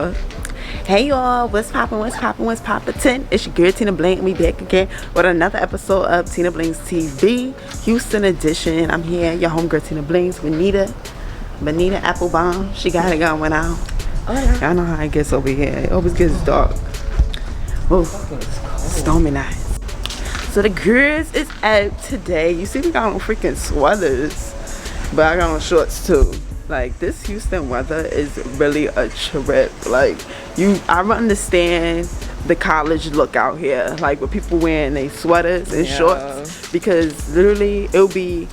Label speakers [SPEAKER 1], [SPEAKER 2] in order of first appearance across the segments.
[SPEAKER 1] Hey y'all, what's poppin', what's poppin', what's poppin'? It's your girl Tinablingz, and we back again with another episode of Tinablingz TV, Houston edition. I'm here, your homegirl Tinablingz with Benita Applebaum. She got it going out. Y'all know how it gets over here. It always gets dark. Oh, stormy nights. So the girls is out today. You see we got on freaking sweaters, but I got on shorts too. Like, this Houston weather is really a trip. Like, I understand the college look out here, like with people wearing their sweaters and shorts, because literally it'll be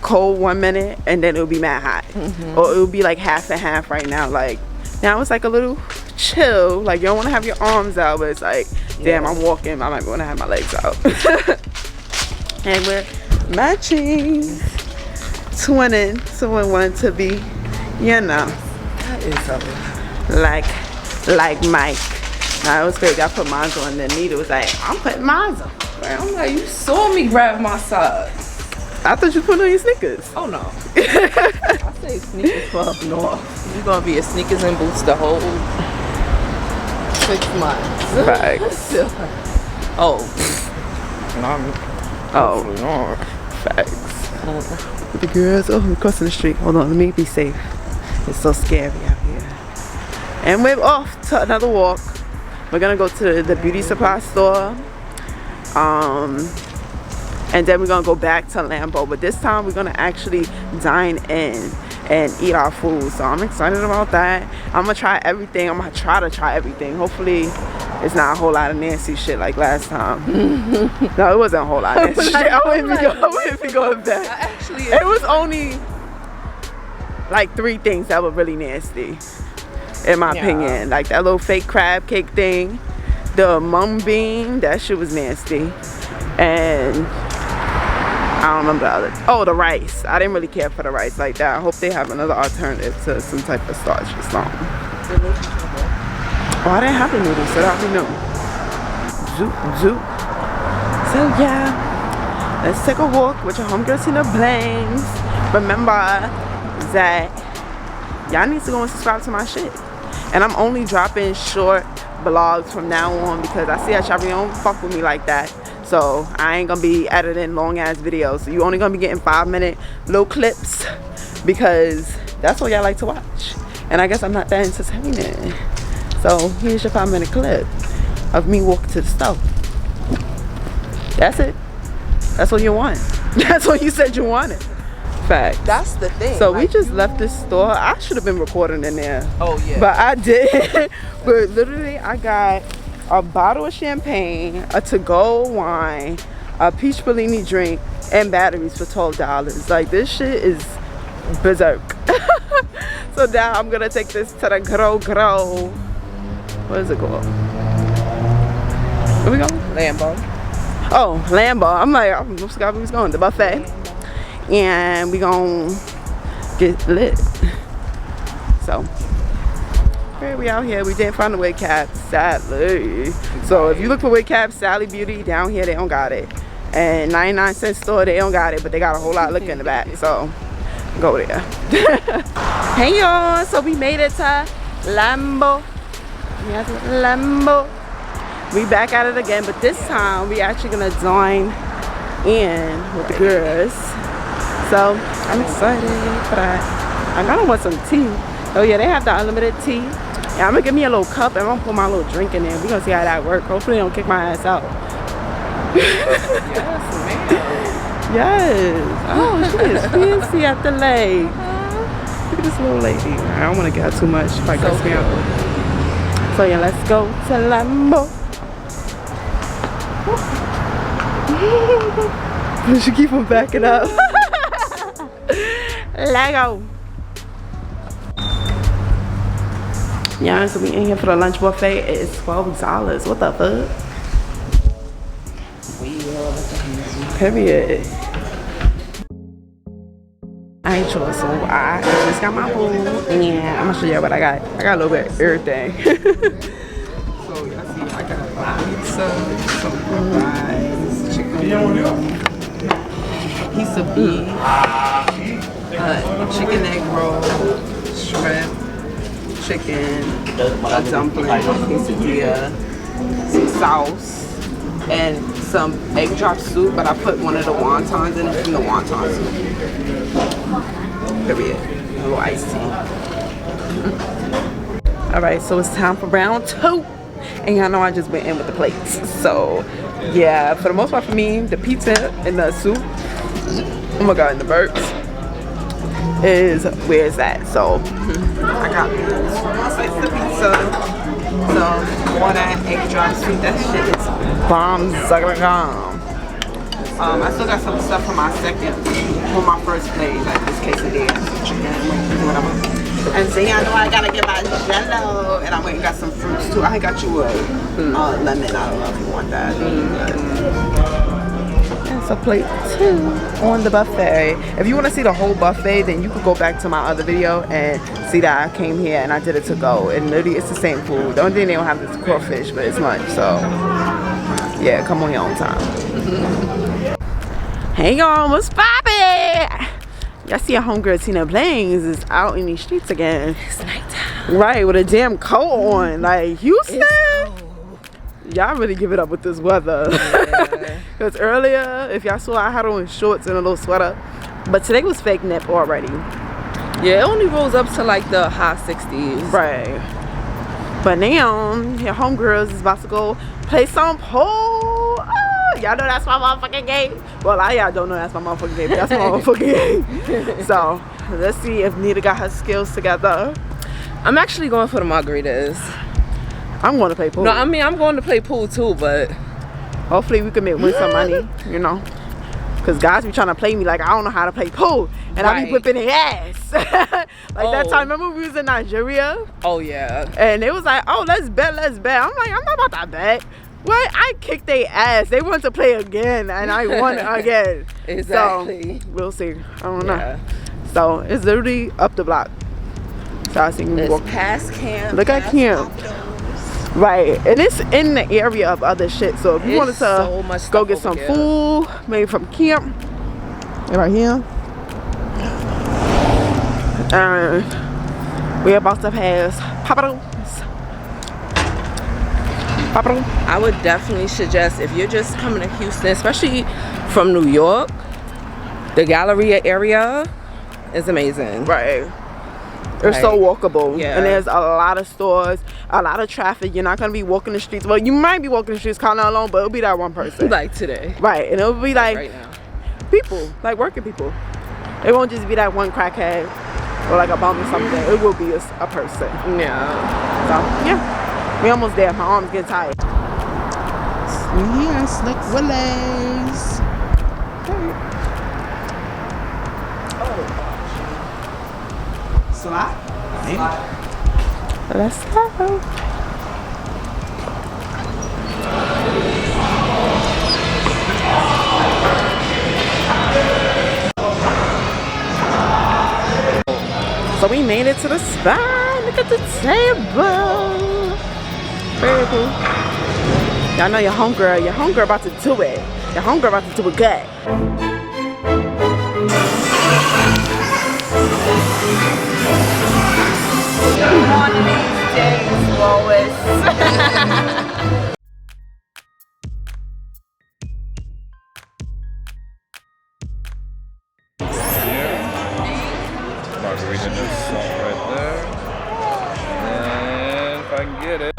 [SPEAKER 1] cold 1 minute and then it'll be mad hot, or it'll be like half and half. Right now, like now it's like a little chill. Like, you don't want to have your arms out, but it's like, damn, I'm walking, I might want to have my legs out. And we're matching, twinning, 2 and 1 to be, you know,
[SPEAKER 2] that is something.
[SPEAKER 1] Like Mike. Nah, it was crazy. I put mine on, and then Nita was like, I'm putting mine on.
[SPEAKER 2] I'm like, you saw me grab my socks.
[SPEAKER 1] I thought you put on your sneakers.
[SPEAKER 2] Oh no. I say sneakers for up north. You're gonna be a sneakers and boots the whole 6 months.
[SPEAKER 1] Facts.
[SPEAKER 2] Oh.
[SPEAKER 1] Facts. The girls, we're crossing the street. Hold on, let me be safe. It's so scary out here. And we're off to another walk. We're gonna go to the beauty supply store. And then we're gonna go back to Lambo. But this time we're gonna actually dine in and eat our food. So I'm excited about that. I'm gonna try everything. I'm gonna try to try everything. Hopefully it's not a whole lot of nasty shit like last time. No, it wasn't a whole lot of nasty shit. I wouldn't be going back.
[SPEAKER 2] Actually,
[SPEAKER 1] it was only like 3 things that were really nasty, in my opinion. Like that little fake crab cake thing, the mung bean, that shit was nasty, and I don't remember the other. Oh, the rice. I didn't really care for the rice like that. I hope they have another alternative to some type of starch or something. Oh, I didn't have the noodles, so that we know. Zoop, zoop. So yeah, let's take a walk with your homegirl Tinablingz. Remember that y'all need to go and subscribe to my shit. And I'm only dropping short vlogs from now on, because I see that y'all really don't fuck with me like that. So I ain't gonna be editing long ass videos. So you only gonna be getting 5-minute little clips, because that's what y'all like to watch. And I guess I'm not that entertaining. So here's your 5-minute clip of me walking to the store. That's it. That's what you want. That's what you said you wanted. Fact.
[SPEAKER 2] that's the thing.
[SPEAKER 1] So we just left the store. I should have been recording in there.
[SPEAKER 2] Oh yeah.
[SPEAKER 1] But I did. But literally I got a bottle of champagne, a to-go wine, a peach Bellini drink, and batteries for $12. Like, this shit is berserk. So now I'm gonna take this to the grow. What is it called? Where we going?
[SPEAKER 2] Lambo.
[SPEAKER 1] Oh, Lambo. I'm like, I forgot where we was going. The buffet. And we gonna get lit. So here we out here. We didn't find the wig cap, sadly. So if you look for wig cap, Sally Beauty down here, they don't got it. And 99-cent store, they don't got it, but they got a whole lot of liquor in the back. So go there. Hey y'all, so we made it to Lambo. Yes, Lambo. We back at it again, but this time we actually gonna join in with the girls. So I'm excited for that. I kinda want some tea. Oh yeah, they have the unlimited tea. Yeah, I'm gonna give me a little cup and I'm gonna put my little drink in there. We're gonna see how that works. Hopefully they don't kick my ass out.
[SPEAKER 2] Yes, ma'am.
[SPEAKER 1] Yes. Oh, she is fancy at the leg. Look at this little lady. I don't wanna get her too much if I cuss me out. So yeah, let's go to Lambo. She keep on backing up. Lego. Yeah, so we in here for the lunch buffet. It is $12. What the fuck? Period. I ain't sure, so I just got my food, and I'm gonna show you what I got. I got a little bit of everything.
[SPEAKER 2] So y'all see, I got pizza, some fries, chicken, piece of beef, chicken egg roll, shrimp, chicken, a dumpling, quesadilla, some sauce, and some egg drop soup, but I put one of the wontons in it from the wonton soup. Period. A little iced tea.
[SPEAKER 1] Alright, so it's time for round 2. And y'all know I just went in with the plates. So, yeah, for the most part for me, the pizza and the soup, oh my god, and the burps, is where it's at. So,
[SPEAKER 2] I got this. Slice the pizza, some water, egg drop soup. That shit is
[SPEAKER 1] bomb.
[SPEAKER 2] I still got some stuff from my first plate, like this quesadilla, chicken, whatever. And then I know I gotta get my jello, and I went and got some fruits too. I got you a lemon. I don't know if you want that.
[SPEAKER 1] And so plate 2 on the buffet. If you want to see the whole buffet, then you could go back to my other video and see that I came here and I did it to go. And literally it's the same food. The only thing they don't have is crawfish, but it's lunch. So yeah, come on your own time. Hey y'all, what's poppin'? Y'all see a homegirl Tinablingz is out in these streets again.
[SPEAKER 2] It's nighttime.
[SPEAKER 1] Right, with a damn coat on. Like Houston. Y'all really give it up with this weather. Because earlier, if y'all saw, I had on shorts and a little sweater. But today was fake nip already.
[SPEAKER 2] Yeah, it only rolls up to like the high 60s.
[SPEAKER 1] Right. But now, your homegirls is about to go play some pool. Y'all know that's my motherfucking game. Well, y'all don't know that's my motherfucking game, but that's my motherfucking game. So, let's see if Nita got her skills together.
[SPEAKER 2] I'm actually going for the margaritas.
[SPEAKER 1] I'm going to play pool.
[SPEAKER 2] No, I mean, I'm going to play pool too, but
[SPEAKER 1] hopefully we can win some money, you know. Because guys be trying to play me like I don't know how to play pool. And I be whipping their ass. Like that time, remember we was in Nigeria?
[SPEAKER 2] Oh, yeah.
[SPEAKER 1] And it was like, oh, let's bet, let's bet. I'm like, I'm not about to bet. What? I kicked their ass. They wanted to play again, and I won again.
[SPEAKER 2] Exactly.
[SPEAKER 1] So, we'll see. I don't know. So, it's literally up the block. So, I see
[SPEAKER 2] it's past KAMP.
[SPEAKER 1] Look at KAMP. Right. And it's in the area of other shit. So, if you wanted to go get some food, maybe from KAMP, right here. And we're about to pass Papa.
[SPEAKER 2] I would definitely suggest, if you're just coming to Houston, especially from New York, the Galleria area is amazing.
[SPEAKER 1] Right. It's so walkable.
[SPEAKER 2] Yeah.
[SPEAKER 1] And there's a lot of stores, a lot of traffic. You're not going to be walking the streets. Well, you might be walking the streets kind of alone, but it'll be that one person.
[SPEAKER 2] Like today.
[SPEAKER 1] Right. And it'll be like
[SPEAKER 2] right now.
[SPEAKER 1] People, like working people. It won't just be that one crackhead or like a bum or something. It will be a person.
[SPEAKER 2] Yeah.
[SPEAKER 1] So, yeah. We almost there. My arm's getting tired.
[SPEAKER 2] Yeah, Slick Willies. Slide?
[SPEAKER 1] Let's go. So we made it to the spot. Look at the table. Very cool. Y'all know your homegirl about to do it. Your homegirl about to do it good.
[SPEAKER 2] One of these days, Lois.
[SPEAKER 3] Margarita juice right there. And if I can get it.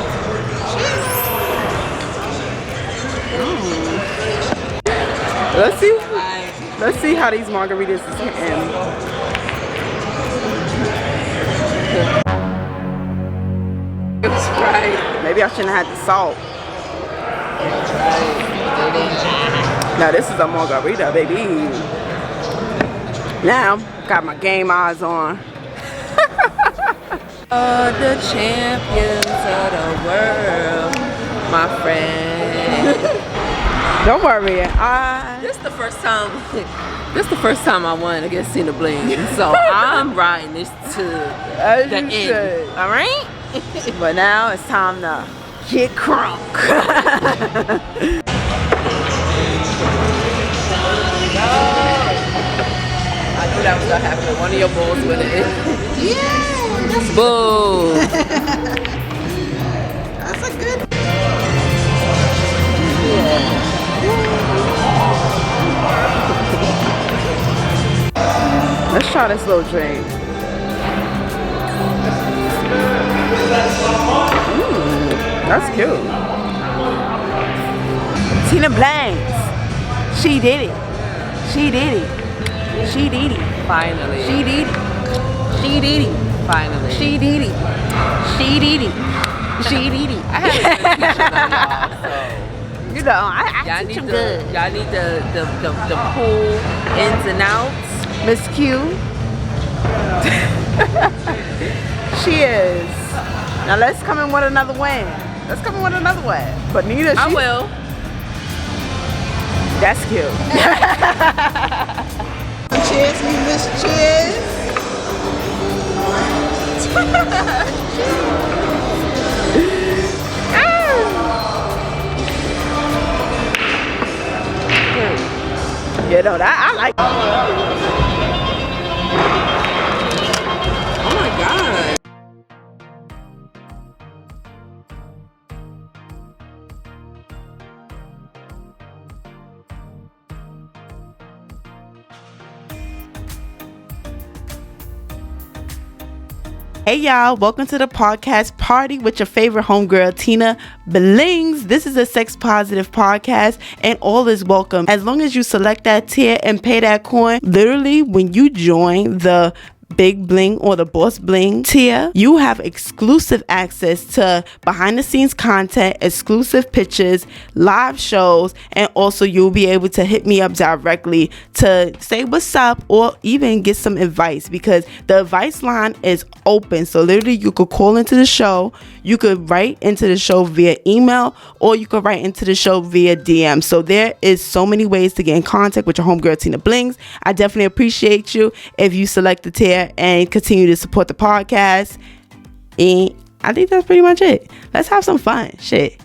[SPEAKER 1] Let's see how these margaritas is hitting.
[SPEAKER 2] That's right.
[SPEAKER 1] Maybe I shouldn't have had the salt.
[SPEAKER 2] That's right.
[SPEAKER 1] Now this is a margarita, baby. Now, got my game eyes on.
[SPEAKER 2] The champions of the world, my friend.
[SPEAKER 1] Don't worry,
[SPEAKER 2] This the first time I won against Tinablingz, so I'm riding this to the end. All right.
[SPEAKER 1] But now it's time to get crunk.
[SPEAKER 2] I knew that was gonna happen. One of your bulls with it.
[SPEAKER 1] Yeah. Boo.
[SPEAKER 2] That's a good.
[SPEAKER 1] Let's try this little drink. That's cute. Tinablingz. She did it. She did it. She did it.
[SPEAKER 4] Finally.
[SPEAKER 1] She did it. She did it.
[SPEAKER 4] Finally.
[SPEAKER 1] She did it. She did it. She did it.
[SPEAKER 4] I had a good teacher though, y'all,
[SPEAKER 1] You know, I
[SPEAKER 4] y'all
[SPEAKER 1] teach
[SPEAKER 4] need
[SPEAKER 1] them
[SPEAKER 4] the
[SPEAKER 1] good.
[SPEAKER 4] y'all need the pool ins and outs.
[SPEAKER 1] Miss Q. She is. Now let's come in with another win. Let's come in with another win. But Nita,
[SPEAKER 4] I will.
[SPEAKER 1] That's cute.
[SPEAKER 2] Cheers, me miss cheers.
[SPEAKER 1] You know that I like.
[SPEAKER 4] Oh my god.
[SPEAKER 1] Hey y'all, welcome to the podcast party with your favorite homegirl, Tinablingz. This is a sex positive podcast and all is welcome. As long as you select that tier and pay that coin, literally when you join the Big Bling or the Boss Bling tier, you have exclusive access to behind the scenes content, exclusive pictures, live shows, and also you'll be able to hit me up directly to say what's up or even get some advice, because the advice line is open. So literally you could call into the show, you could write into the show via email, or you could write into the show via DM. So there is so many ways to get in contact with your homegirl Tinablingz. I definitely appreciate you if you select the tier and continue to support the podcast. And I think that's pretty much it. Let's have some fun. Shit.